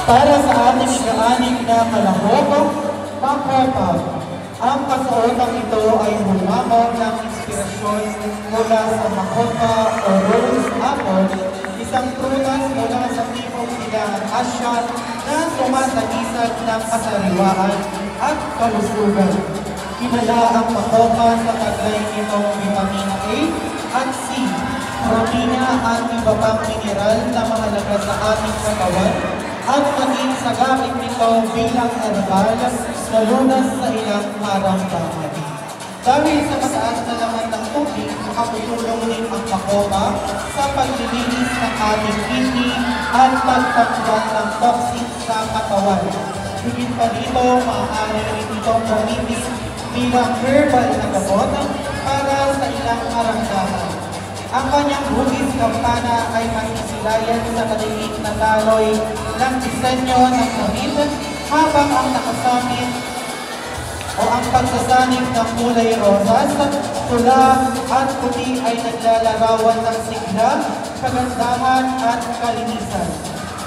Para sa ating ika-anim na kalahok, Makopag. Ang kasuotang ito ay humamon ng inspirasyon mula sa Makopa o Rose Apple, isang prutas mula sa tipong Silangang Asya na tumatagisag ng kasariwaan at kalusugan. Kilala ang Makopa sa taglay nitong vitamina A at C, protina at iba pang mineral na mahalaga sa ating katawan at maging sa gamit nito bilang herbal na lunas sa ilang karamdaman. Dahil sa mataas na laman ng tubig, makatutulong din ang Makopa sa paglilinis ng ating kidney at pagtanggal ng toxins sa katawan. Higit pa dito, maaari rin itong gamitin bilang herbal na gamot para sa ilang karamdaman. Ang kanyang hugis kampana ay masisilayan sa kaliit na taloy ng disenyo ng damit habang ang nakasamit o ang pagsasanib ng kulay rosas, pula at puti ay naglalarawan ng sigla, kagandahan at kalinisan.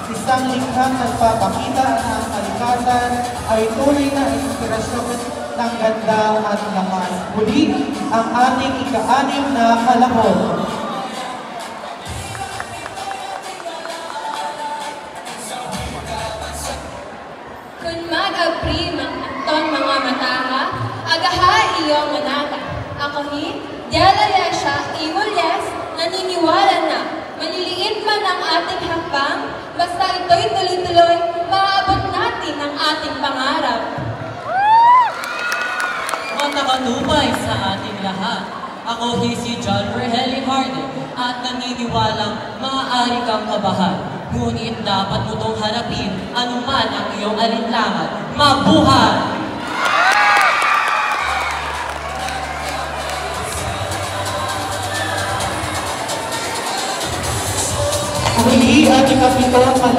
Isang likhang nagpapakita na ang kalikasan ay tunay na inspirasyon ng ganda at lakas. Muli, ang ating ika-anim na kalahok. Kung mag-abri ang mga mataha, agaha iyong manata. Ako'y dialaya siya, imulyas, naniniwala na, maliliit man ang ating hakbang, basta ito'y tuloy-tuloy, maaabot natin ang ating pangarap. Nakatupay sa ating lahat. Ako si John Rogelio Harden at naniniwalang maaari kang kabahan. Ngunit dapat mo itong harapin anuman ang iyong alinlangan. Mabuhay! Muli ang ikapitong